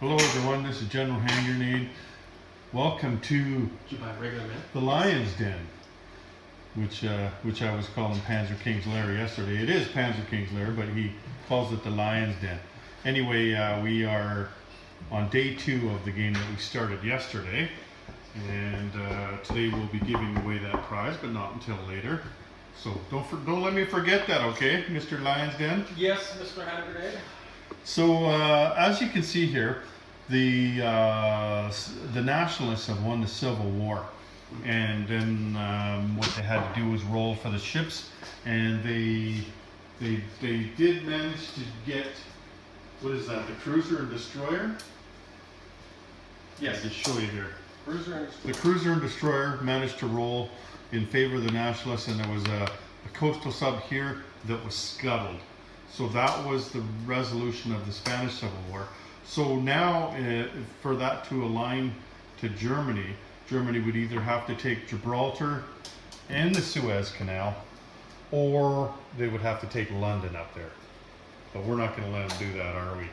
Hello everyone, this is General Hand Grenade. Welcome to the Lion's Den, which I was calling Panzer King's Lair yesterday. It is Panzer King's Lair, but he calls it the Lion's Den. Anyway, we are on day 2 of the game that we started yesterday, and today we'll be giving away that prize, but not until later. So don't let me forget that, okay, Mr. Lion's Den? Yes, Mr. Hand Grenade. So as you can see here, the nationalists have won the Civil War, and then what they had to do was roll for the ships, and they did manage to get, what is that, the cruiser and destroyer? Yes. I'll just show you here. The cruiser and destroyer managed to roll in favor of the nationalists, and there was a coastal sub here that was scuttled. So that was the resolution of the Spanish Civil War. So now, for that to align to Germany, Germany would either have to take Gibraltar and the Suez Canal, or they would have to take London up there. But we're not going to let them do that, are we?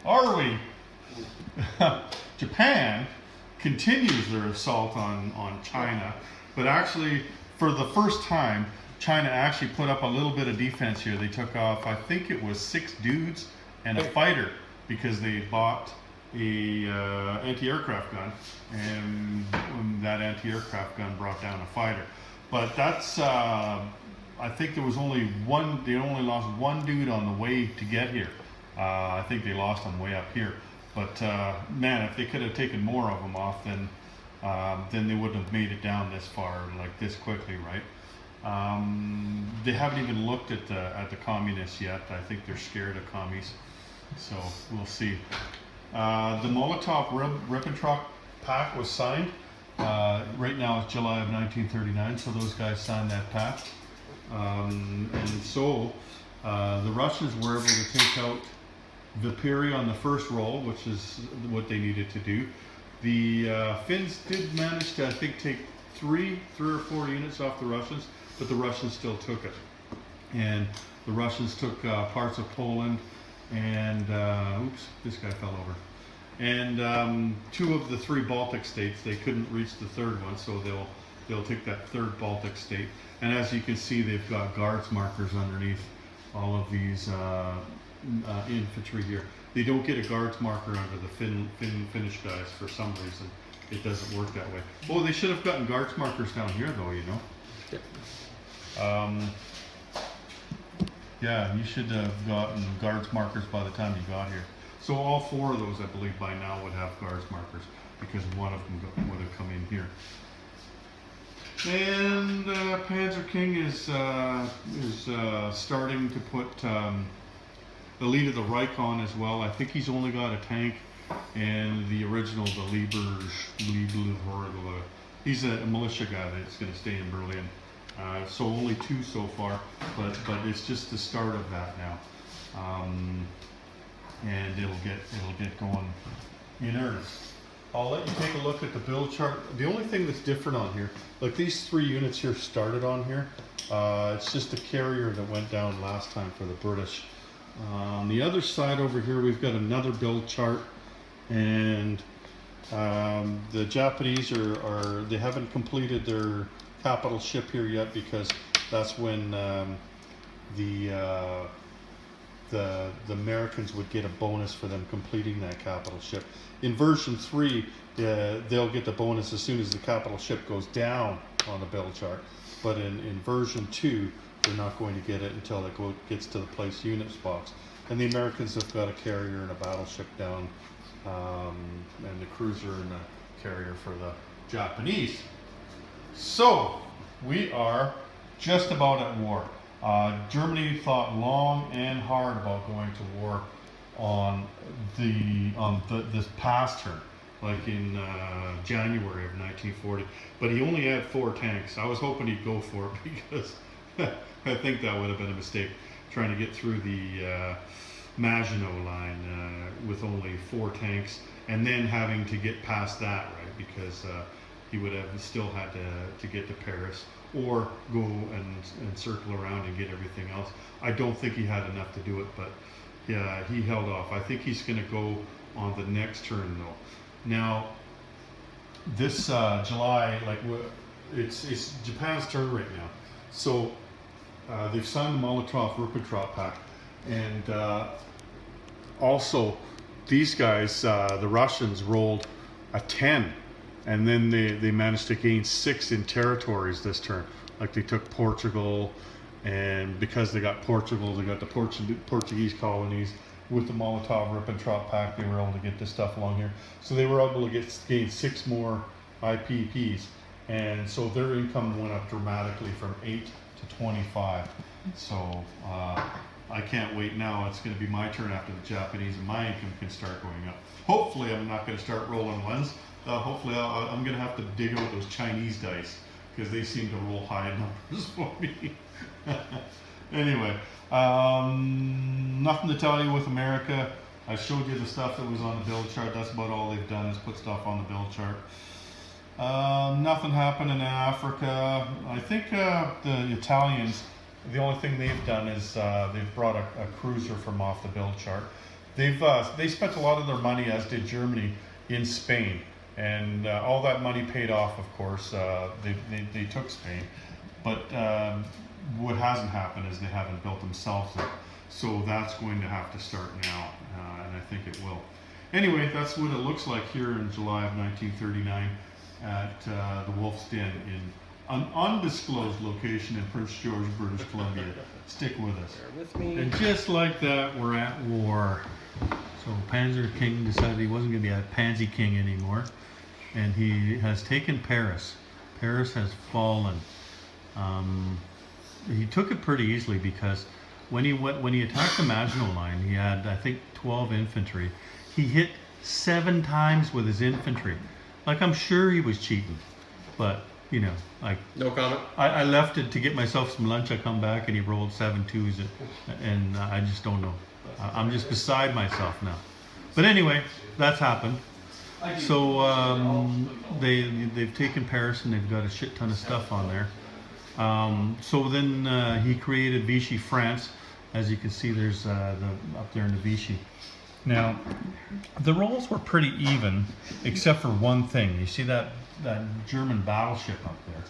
Are we? Japan continues their assault on China, but actually, for the first time, China actually put up a little bit of defense here. They took off, I think it was 6 dudes and a fighter, because they bought a anti-aircraft gun, and that anti-aircraft gun brought down a fighter. But that's, I think there was only one, they only lost 1 dude on the way to get here. I think they lost on the way up here. But man, if they could have taken more of them off, then they wouldn't have made it down this far, like this quickly, right? They haven't even looked at the communists yet. I think they're scared of commies, so we'll see. The Molotov-Ribbentrop Pact was signed. Right now it's July of 1939, so those guys signed that pact. And so the Russians were able to take out Vichy on the first roll, which is what they needed to do. The Finns did manage to, I think, take three or four units off the Russians, but the Russians still took it. And the Russians took parts of Poland, and oops, this guy fell over. And 2 of the 3 Baltic states. They couldn't reach the 3rd one, so they'll take that 3rd Baltic state. And as you can see, they've got guards markers underneath all of these infantry here. They don't get a guards marker under the Finnish guys for some reason. It doesn't work that way. Oh, they should have gotten guards markers down here, though, you know. Yeah, you should have gotten guards markers by the time you got here. So all 4 of those, I believe, by now would have guards markers, because one of them would have come in here. And Panzer King is starting to put the lead of the Reich on as well. I think he's only got a tank, and the original, the Lieber, he's a militia guy that's going to stay in Berlin. So only 2 so far, but it's just the start of that now, and it'll get going in earnest. I'll let you take a look at the build chart. The only thing that's different on here, like these 3 units here started on here, it's just the carrier that went down last time for the British. On the other side over here, we've got another build chart, and the Japanese they haven't completed their capital ship here yet, because that's when the Americans would get a bonus for them completing that capital ship. In version 3, they'll get the bonus as soon as the capital ship goes down on the build chart, but in version 2, they're not going to get it until it gets to the place units box. And the Americans have got a carrier and a battleship down, and the cruiser and a carrier for the Japanese. So we are just about at war. Germany thought long and hard about going to war on this past turn, like in January of 1940. But he only had 4 tanks. I was hoping he'd go for it, because I think that would have been a mistake, trying to get through the Maginot line with only 4 tanks, and then having to get past that, right? Because he would have still had to get to Paris, or go and circle around and get everything else. I don't think he had enough to do it, but yeah, he held off. I think he's going to go on the next turn though. Now, this July, like it's Japan's turn right now. So they've signed the Molotov-Ribbentrop Pact, and also these guys, the Russians, rolled a 10, and then they managed to gain 6 in territories this turn. Like they took Portugal, and because they got Portugal, they got the Portuguese colonies. With the Molotov-Ribbentrop Pact, they were able to get this stuff along here. So they were able to gain 6 more IPPs, and so their income went up dramatically from 8 to 25. So I can't wait now. It's going to be my turn after the Japanese, and my income can start going up. Hopefully, I'm not going to start rolling ones. Hopefully, I'm going to have to dig out those Chinese dice because they seem to roll high numbers for me. Anyway, nothing to tell you with America. I showed you the stuff that was on the build chart. That's about all they've done is put stuff on the build chart. Nothing happening in Africa. I think the Italians, the only thing they've done is they've brought a cruiser from off the build chart. They spent a lot of their money, as did Germany, in Spain, and all that money paid off. Of course, they took Spain, but what hasn't happened is they haven't built themselves up. So that's going to have to start now, and I think it will. Anyway, that's what it looks like here in July of 1939 at the Wolf's Den in an undisclosed location in Prince George, British Columbia. Stick with us. Bear with me. And just like that, we're at war. So Panzer King decided he wasn't going to be a Pansy King anymore, and he has taken Paris. Paris has fallen. He took it pretty easily because when he attacked the Maginot Line, he had, I think, 12 infantry. He hit 7 times with his infantry. Like, I'm sure he was cheating, but you know, like, No comment. I left it to get myself some lunch. I come back and he rolled 7 2s, and I just don't know. I'm just beside myself now. But anyway, that's happened. So they've taken Paris and they've got a shit ton of stuff on there. So then he created Vichy, France. As you can see, there's up there in the Vichy. Now, the rolls were pretty even, except for one thing. You see that German battleship up there?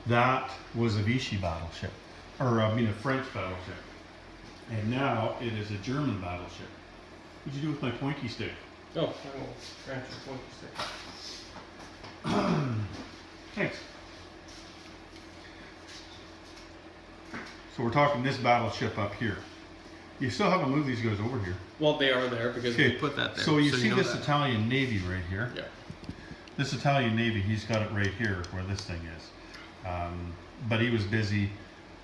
That was a Vichy battleship, or I mean a French battleship. And now it is a German battleship. What'd you do with my pointy stick? Oh, I will grant your pointy stick. Thanks. So we're talking this battleship up here. You still haven't moved these guys over here. Well, they are there because we put that there. So you see know this that. Italian Navy right here? Yeah. This Italian Navy, he's got it right here where this thing is. But he was busy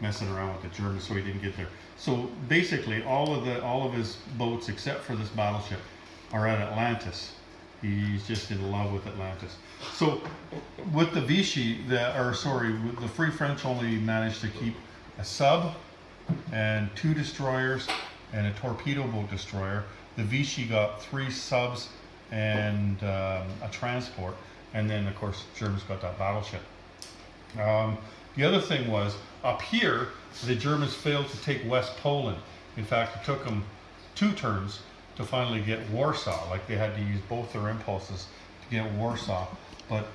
messing around with the Germans, so he didn't get there. So basically, all of his boats, except for this battleship, are at Atlantis. He's just in love with Atlantis. So with the Vichy, with the Free French only managed to keep a sub and 2 destroyers and a torpedo boat destroyer. The Vichy got 3 subs and a transport, and then of course Germans got that battleship. The other thing was, up here, the Germans failed to take West Poland. In fact, it took them 2 turns to finally get Warsaw. Like, they had to use both their impulses to get Warsaw, but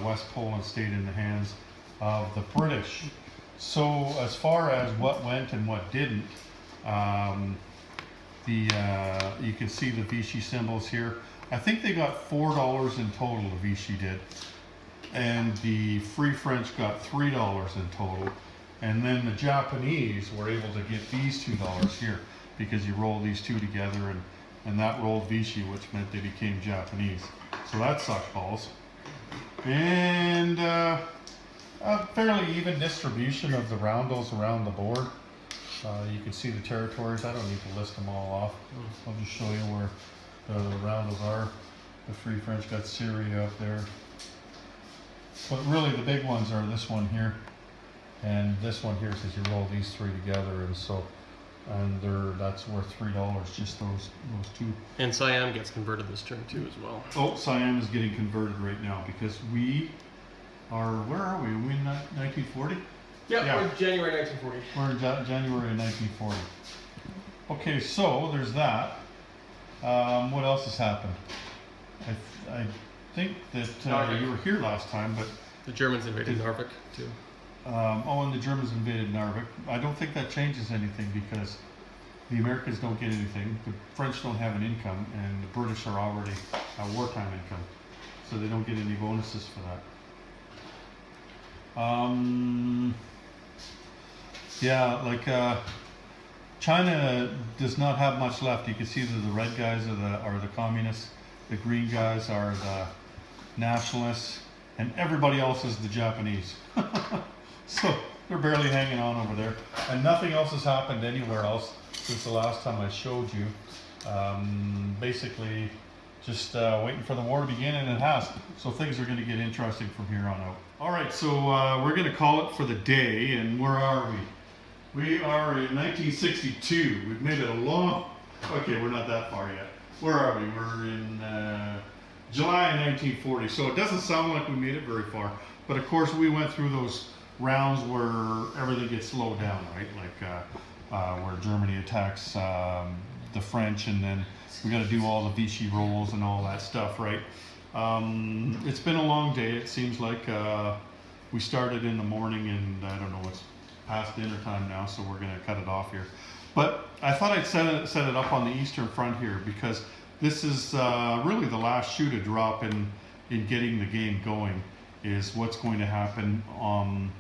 West Poland stayed in the hands of the British. So as far as what went and what didn't, you can see the Vichy symbols here. I think they got $4 in total, the Vichy did. And the Free French got $3 in total. And then the Japanese were able to get these $2 here, because you roll these 2 together, and that rolled Vichy, which meant they became Japanese. So that sucked balls. And a fairly even distribution of the roundels around the board. You can see the territories. I don't need to list them all off. I'll just show you where the roundels are. The Free French got Syria up there. But really the big ones are this one here and this one here, because you roll these 3 together, and so that's worth $3, just those 2. And Siam gets converted this turn too as well. Oh, Siam is getting converted right now because we are, where are we? Are we in 1940? Yeah, we're January 1940. We're in January 1940. Okay, so there's that. What else has happened? I think that Narvik. you were here last time, but The Germans invaded Narvik too. and the Germans invaded Narvik. I don't think that changes anything because the Americans don't get anything, the French don't have an income, and the British are already at wartime income, so they don't get any bonuses for that. Yeah, like China does not have much left. You can see that the red guys are the communists, the green guys are the nationalists, and everybody else is the Japanese. So they're barely hanging on over there, and nothing else has happened anywhere else since the last time I showed you. Basically, just waiting for the war to begin, and it has. So things are going to get interesting from here on out. All right, so we're going to call it for the day, and where are we? We are in 1962. We've made it a long. Okay, we're not that far yet. Where are we? We're in July 1940. So it doesn't sound like we made it very far, but of course we went through those rounds where everything gets slowed down, right? Like where Germany attacks the French, and then we got to do all the Vichy rolls and all that stuff, right? It's been a long day. It seems like we started in the morning, and I don't know, it's past dinner time now, so we're going to cut it off here. But I thought I'd set it up on the Eastern Front here because this is really the last shoe to drop in getting the game going. Is what's going to happen on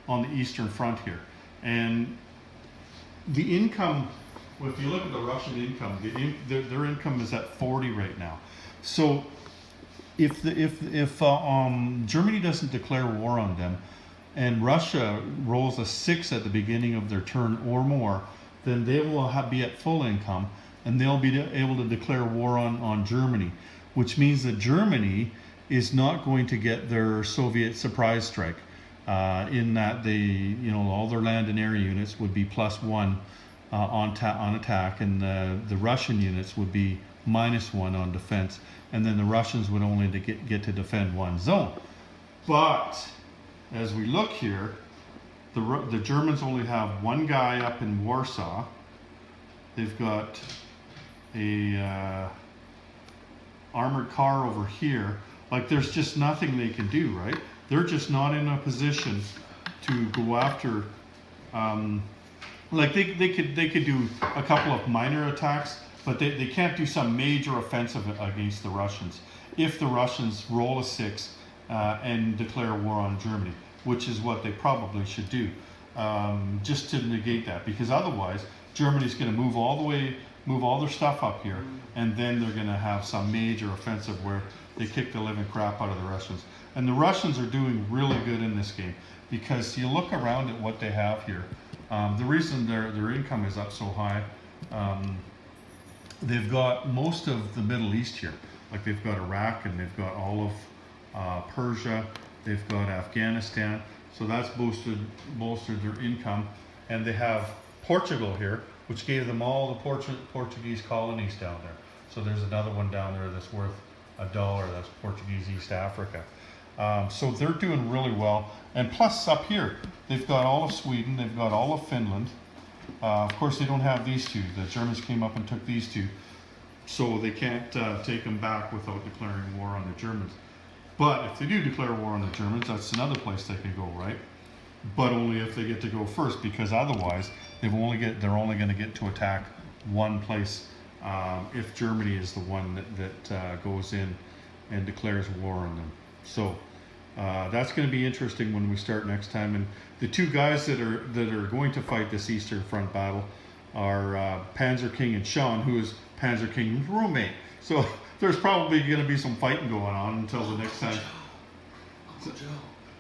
the Eastern Front here, and the income. Well, if you look at the Russian income, their income is at 40 right now. So if Germany doesn't declare war on them, and Russia rolls a 6 at the beginning of their turn or more, then they will be at full income, and they'll be able to declare war on Germany, which means that Germany is not going to get their Soviet surprise strike, in that all their land and air units would be +1 on attack, and the Russian units would be -1 on defense, and then the Russians would only get to defend one zone. But as we look here, the Germans only have one guy up in Warsaw. They've got a armored car over here. Like, there's just nothing they can do, right? They're just not in a position to go after. Like they could do a couple of minor attacks, but they can't do some major offensive against the Russians. If the Russians roll a 6 and declare war on Germany, which is what they probably should do, just to negate that, because otherwise Germany's going to move all their stuff up here, and then they're going to have some major offensive where they kick the living crap out of the Russians. And the Russians are doing really good in this game, because you look around at what they have here. The reason their income is up so high, they've got most of the Middle East here. Like, they've got Iraq, and they've got all of Persia, they've got Afghanistan, so that's bolstered their income. And they have Portugal here, which gave them all the Portuguese colonies down there. So there's another one down there that's worth $1, that's Portuguese East Africa. So they're doing really well. And plus up here, they've got all of Sweden, they've got all of Finland. Of course, they don't have these two. The Germans came up and took these two, so they can't take them back without declaring war on the Germans. But if they do declare war on the Germans, that's another place they can go, right? But only if they get to go first, because otherwise they're only going to get to attack one place if Germany is the one that goes in and declares war on them. So that's going to be interesting when we start next time. And the two guys that are going to fight this Eastern Front battle are Panzer King and Sean, who is Panzer King's roommate. So there's probably going to be some fighting going on until the next time.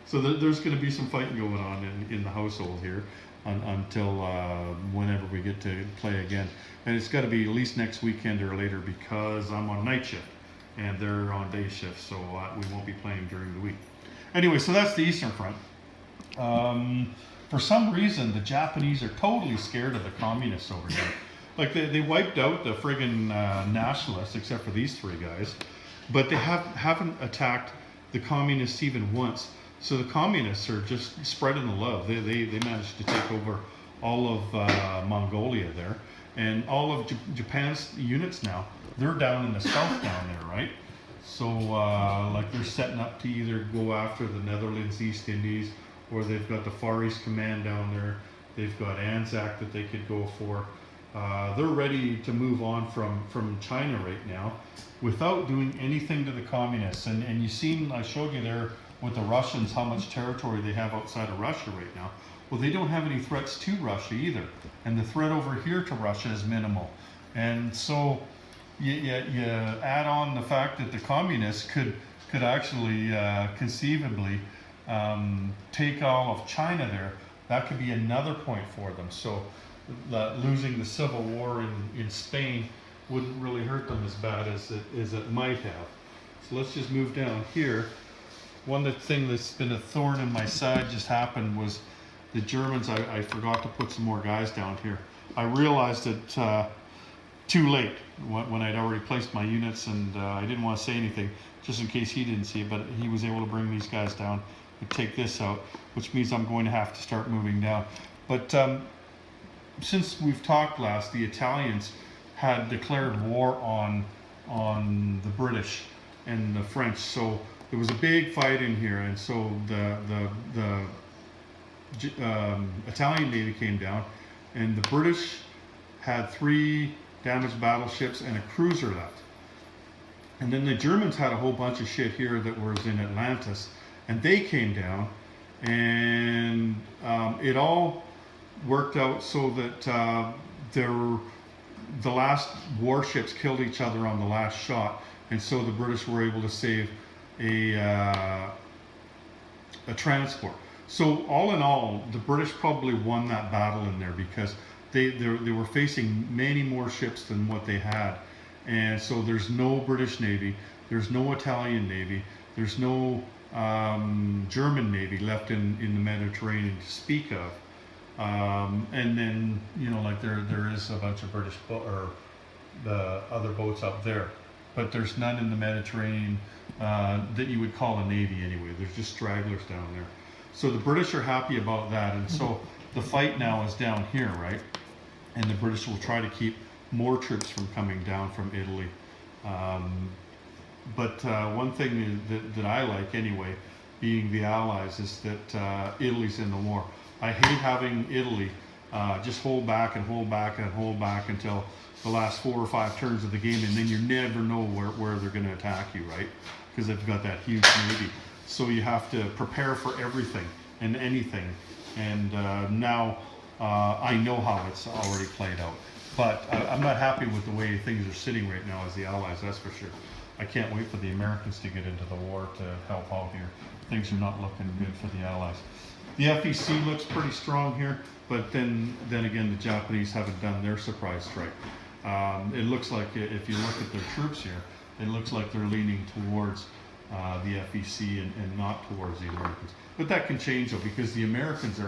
So there's going to be some fighting going on in the household here until whenever we get to play again. And it's got to be at least next weekend or later, because I'm on night shift and they're on day shift, so we won't be playing during the week. Anyway, so that's the Eastern Front. For some reason, the Japanese are totally scared of the communists over here. Like, they wiped out the friggin' nationalists, except for these three guys, but they haven't attacked the communists even once. So the communists are just spreading the love. They managed to take over all of Mongolia there, And all of Japan's units now, they're down in the south down there, right? So like they're setting up to either go after the Netherlands, East Indies, or they've got the Far East Command down there. They've got Anzac that they could go for. They're ready to move on from China right now without doing anything to the communists. And you seen, I showed you there with the Russians how much territory they have outside of Russia right now. Well, they don't have any threats to Russia either. And the threat over here to Russia is minimal. And so you add on the fact that the communists could actually conceivably take all of China there. That could be another point for them. So losing the civil war in Spain wouldn't really hurt them as bad as it might have. So let's just move down here. One thing that's been a thorn in my side just happened was the Germans. I forgot to put some more guys down here. I realized it too late when I'd already placed my units, and I didn't want to say anything just in case he didn't see it, but he was able to bring these guys down and take this out, which means I'm going to have to start moving down. But since we've talked last, the Italians had declared war on the British and the French. So there was a big fight in here, and so the Italian Navy came down, and the British had 3 damaged battleships and a cruiser left. And then the Germans had a whole bunch of shit here that was in Atlantis, and they came down, and it all worked out so that the last warships killed each other on the last shot, and so the British were able to save a transport. So all in all, the British probably won that battle in there because they were facing many more ships than what they had. And so there's no British Navy, there's no Italian Navy, there's no German Navy left in the Mediterranean to speak of. And then, you know, like there is a bunch of British or the other boats up there, but there's none in the Mediterranean that you would call a navy anyway. There's just stragglers down there. So the British are happy about that, and so the fight now is down here, right? And the British will try to keep more troops from coming down from Italy. But one thing that I like anyway, being the Allies, is that Italy's in the war. I hate having Italy just hold back and hold back and hold back until the last 4 or 5 turns of the game, and then you never know where they're going to attack you, right? Because they've got that huge navy. So you have to prepare for everything and anything. And now I know how it's already played out. But I'm not happy with the way things are sitting right now as the Allies, that's for sure. I can't wait for the Americans to get into the war to help out here. Things are not looking good for the Allies. The FEC looks pretty strong here, but then again, the Japanese haven't done their surprise strike. It looks like, if you look at their troops here, it looks like they're leaning towards the FEC and not towards the Americans. But that can change though, because the Americans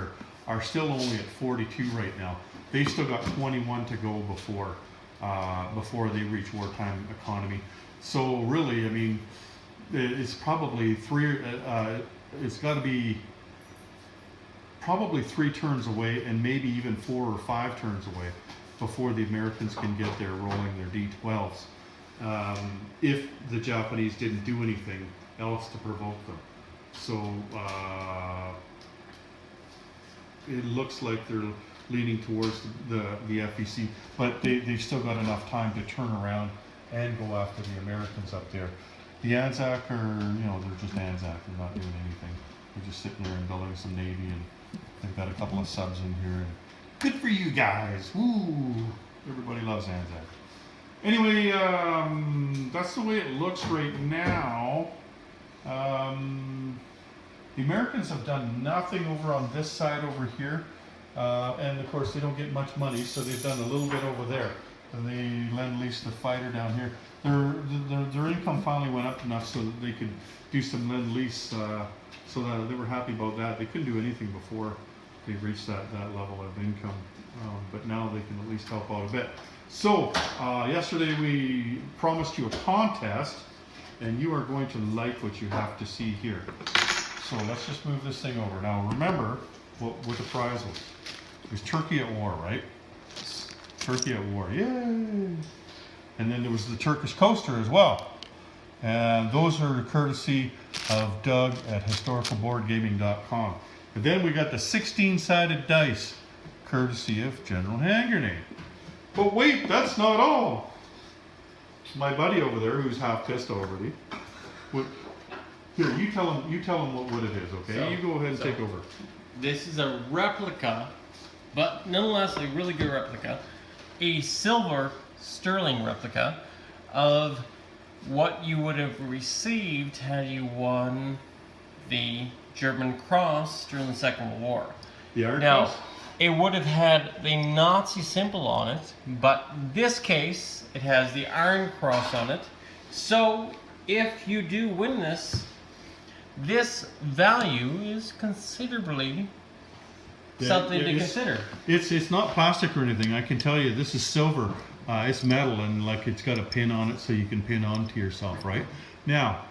are still only at 42 right now. They've still got 21 to go before they reach wartime economy. So really, I mean, it's probably it's got to be probably 3 turns away, and maybe even 4 or 5 turns away before the Americans can get there rolling their D-12s. If the Japanese didn't do anything else to provoke them. So it looks like they're leaning towards the FEC, but they've still got enough time to turn around and go after the Americans up there. The Anzac are, you know, they're just Anzac, they're not doing anything. They're just sitting there and building some Navy, and they've got a couple of subs in here. And good for you guys, woo! Everybody loves Anzac. Anyway, that's the way it looks right now. The Americans have done nothing over on this side over here. And of course they don't get much money, so they've done a little bit over there. And they lend-leased the fighter down here. Their income finally went up enough so that they could do some lend-lease, so that they were happy about that. They couldn't do anything before they reached that level of income, but now they can at least help out a bit. So yesterday we promised you a contest, and you are going to like what you have to see here. So let's just move this thing over. Now remember what the prize was. It was Turkey at war, right? Turkey at war, yay! And then there was the Turkish coaster as well. And those are courtesy of Doug at historicalboardgaming.com. And then we got the 16-sided dice, courtesy of General Hand Grenade. But wait, that's not all. My buddy over there, who's half pissed already. Here, you tell him what it is, okay? So, you go ahead and take over. This is a replica, but nonetheless a really good replica, a silver sterling replica of what you would have received had you won the German Cross during the Second World War. The Iron Now, Cross? it would have had the Nazi symbol on it, but in this case, it has the Iron Cross on it. So, if you do win this, this value is considerably something to consider. It's not plastic or anything. I can tell you, this is silver. It's metal, and like it's got a pin on it, so you can pin onto yourself, right? Now,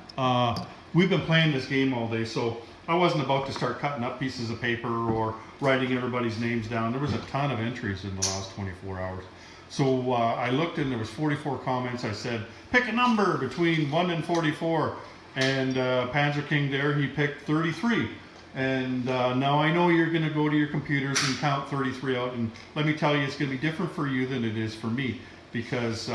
we've been playing this game all day, so I wasn't about to start cutting up pieces of paper or writing everybody's names down. There was a ton of entries in the last 24 hours. So I looked, and there was 44 comments. I said, pick a number between 1 and 44. And Panzer King there, he picked 33. And now I know you're going to go to your computers and count 33 out. And let me tell you, it's going to be different for you than it is for me. Because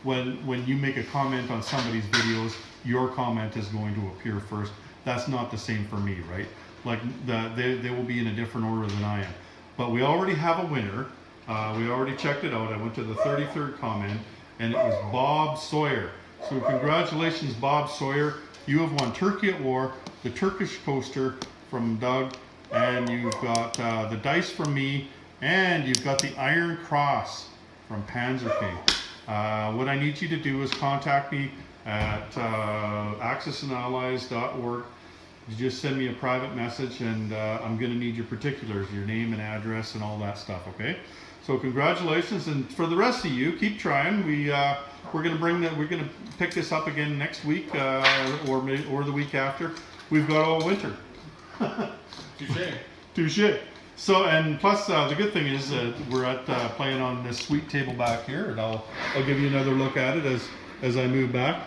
when you make a comment on somebody's videos, your comment is going to appear first. That's not the same for me, right? Like they will be in a different order than I am. But we already have a winner. We already checked it out. I went to the 33rd comment, and it was Bob Sawyer. So congratulations, Bob Sawyer. You have won Turkey at War, the Turkish coaster from Doug, and you've got the dice from me, and you've got the Iron Cross from Panzer King. What I need you to do is contact me at axisandallies.org. You just send me a private message, and I'm going to need your particulars, your name and address and all that stuff, okay? So congratulations, and for the rest of you, keep trying. We're going to pick this up again next week or the week after. We've got all winter. Touche. So, and plus the good thing is we're at playing on this sweet table back here, and I'll give you another look at it as I move back.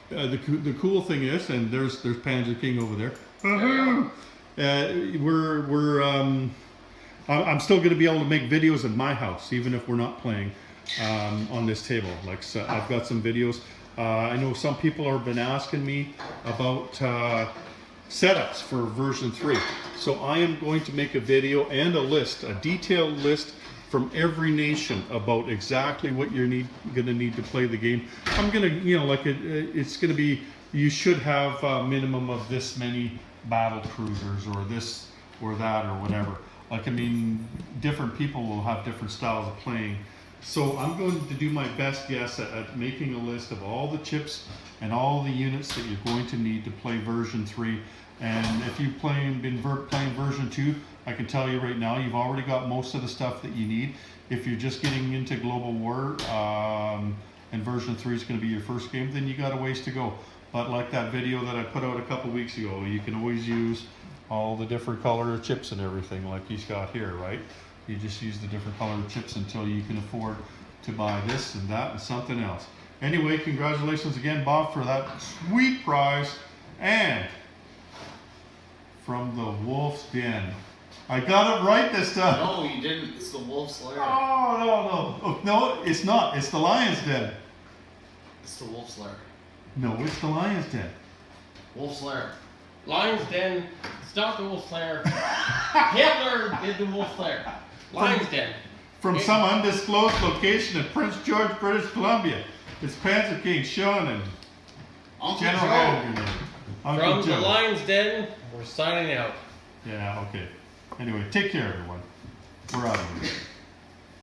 The cool thing is, and there's Panzer King over there. I'm still going to be able to make videos in my house, even if we're not playing on this table. Like, so I've got some videos. I know some people have been asking me about setups for version 3. So I am going to make a video and a list, a detailed list from every nation about exactly what you're going to need to play the game. I'm going to, it's going to be, you should have a minimum of this many battle cruisers or this or that or whatever. Like, I mean, different people will have different styles of playing. So I'm going to do my best guess at making a list of all the chips and all the units that you're going to need to play version 3. And if you've been playing version 2, I can tell you right now, you've already got most of the stuff that you need. If you're just getting into Global War and version 3 is going to be your first game, then you got a ways to go. But like that video that I put out a couple weeks ago, you can always use all the different color chips and everything like he's got here, right? You just use the different color chips until you can afford to buy this and that and something else. Anyway, congratulations again, Bob, for that sweet prize. And from the Wolf's Den. I got it right this time. No, you didn't. It's the Wolf's Lair. Oh, no, it's not. It's the Lion's Den. It's the Wolf's Lair. No, it's the Lion's Den. Wolf's Lair. Lion's Den. It's not the Wolf's Lair. Hitler did the Wolf's Lair. Lion's Den. From some undisclosed location in Prince George, British Columbia. It's Panzer King, Sean, and Uncle General Joe. Hogan. Uncle From the Joe. Lion's Den, we're signing out. Yeah, okay. Anyway, take care, everyone. We're out of here.